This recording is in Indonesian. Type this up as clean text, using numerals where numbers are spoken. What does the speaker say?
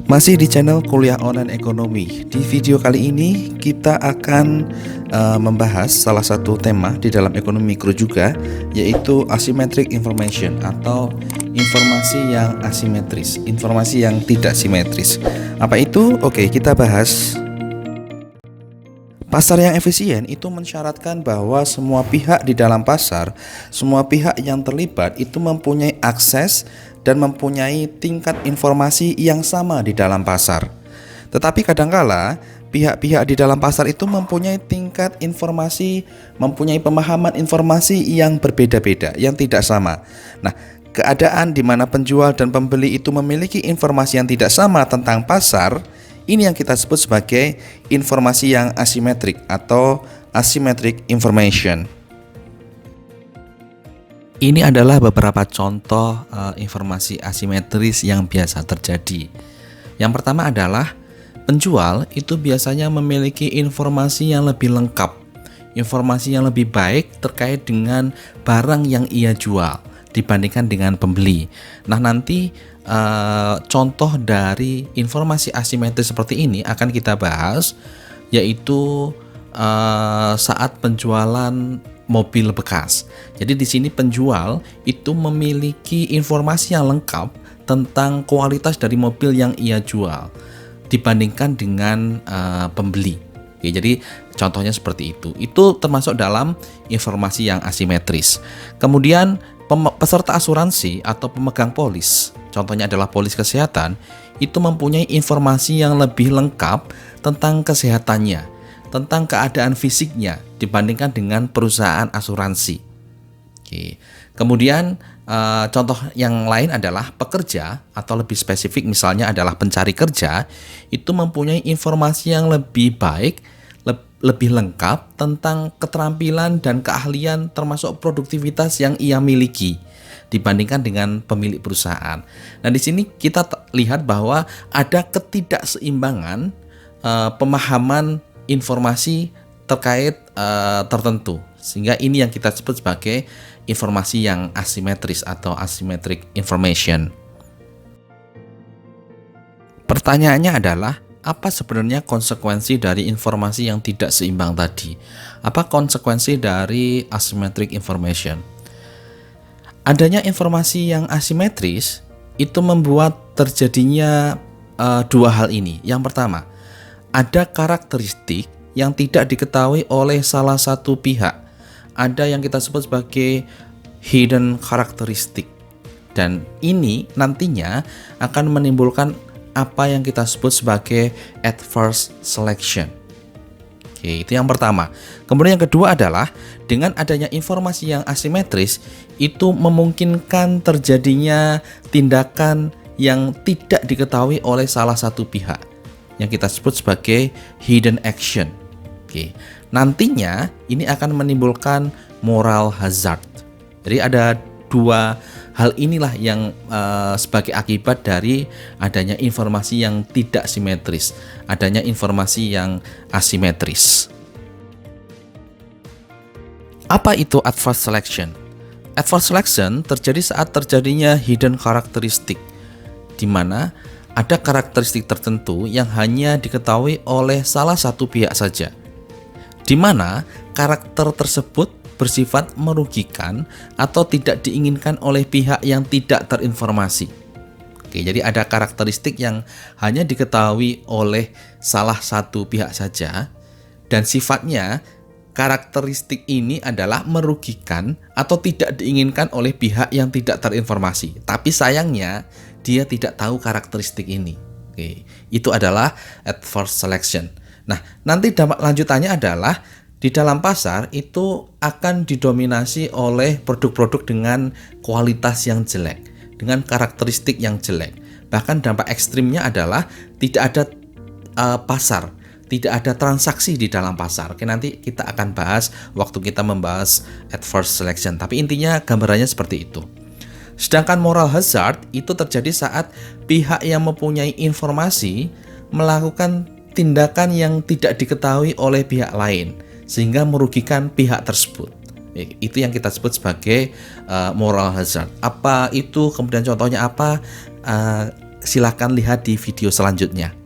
Masih di channel Kuliah Online Ekonomi. Di video kali ini kita akan membahas salah satu tema di dalam ekonomi mikro juga, yaitu asymmetric information atau informasi yang asimetris, informasi yang tidak simetris. Apa itu? Oke, kita bahas. Pasar yang efisien itu mensyaratkan bahwa semua pihak di dalam pasar, semua pihak yang terlibat itu mempunyai akses dan mempunyai tingkat informasi yang sama di dalam pasar. Tetapi kadangkala pihak-pihak di dalam pasar itu mempunyai tingkat informasi, mempunyai pemahaman informasi yang berbeda-beda, yang tidak sama. Nah, keadaan di mana penjual dan pembeli itu memiliki informasi yang tidak sama tentang pasar, ini yang kita sebut sebagai informasi yang asimetrik atau asymmetric information. Ini adalah beberapa contoh informasi asimetris yang biasa terjadi. Yang pertama adalah penjual itu biasanya memiliki informasi yang lebih lengkap, informasi yang lebih baik terkait dengan barang yang ia jual dibandingkan dengan pembeli. Nah, nanti contoh dari informasi asimetris seperti ini akan kita bahas, yaitu saat penjualan mobil bekas. Jadi di sini penjual itu memiliki informasi yang lengkap tentang kualitas dari mobil yang ia jual dibandingkan dengan pembeli. Oke, jadi contohnya seperti itu. Itu termasuk dalam informasi yang asimetris. Kemudian peserta asuransi atau pemegang polis, contohnya adalah polis kesehatan, itu mempunyai informasi yang lebih lengkap tentang kesehatannya, tentang keadaan fisiknya dibandingkan dengan perusahaan asuransi. Oke. Kemudian contoh yang lain adalah pekerja, atau lebih spesifik misalnya adalah pencari kerja, itu mempunyai informasi yang lebih baik, lebih lengkap tentang keterampilan dan keahlian termasuk produktivitas yang ia miliki dibandingkan dengan pemilik perusahaan. Nah, di sini kita lihat bahwa ada ketidakseimbangan pemahaman informasi terkait tertentu, sehingga ini yang kita sebut sebagai informasi yang asimetris atau asymmetric information. Pertanyaannya adalah, apa sebenarnya konsekuensi dari informasi yang tidak seimbang tadi? Apa konsekuensi dari asymmetric information? Adanya informasi yang asimetris itu membuat terjadinya dua hal ini. Yang pertama, ada karakteristik yang tidak diketahui oleh salah satu pihak. Ada yang kita sebut sebagai hidden characteristic. Dan ini nantinya akan menimbulkan apa yang kita sebut sebagai adverse selection. Oke, itu yang pertama. Kemudian yang kedua adalah dengan adanya informasi yang asimetris itu memungkinkan terjadinya tindakan yang tidak diketahui oleh salah satu pihak, yang kita sebut sebagai hidden action. Oke, nantinya ini akan menimbulkan moral hazard. Jadi ada dua hal inilah yang sebagai akibat dari adanya informasi yang tidak simetris, adanya informasi yang asimetris. Apa itu adverse selection? Adverse selection terjadi saat terjadinya hidden characteristic, di mana ada karakteristik tertentu yang hanya diketahui oleh salah satu pihak saja, di mana karakter tersebut bersifat merugikan atau tidak diinginkan oleh pihak yang tidak terinformasi. Oke, jadi ada karakteristik yang hanya diketahui oleh salah satu pihak saja, dan sifatnya karakteristik ini adalah merugikan atau tidak diinginkan oleh pihak yang tidak terinformasi. Tapi sayangnya dia tidak tahu karakteristik ini. Oke, itu adalah adverse selection. Nah, nanti dampak lanjutannya adalah di dalam pasar itu akan didominasi oleh produk-produk dengan kualitas yang jelek, dengan karakteristik yang jelek. Bahkan dampak ekstrimnya adalah tidak ada pasar, tidak ada transaksi di dalam pasar. Oke, nanti kita akan bahas waktu kita membahas adverse selection. Tapi intinya gambarannya seperti itu. Sedangkan moral hazard itu terjadi saat pihak yang mempunyai informasi melakukan tindakan yang tidak diketahui oleh pihak lain, sehingga merugikan pihak tersebut. Itu yang kita sebut sebagai moral hazard. Apa itu? Kemudian contohnya apa? silahkan lihat di video selanjutnya.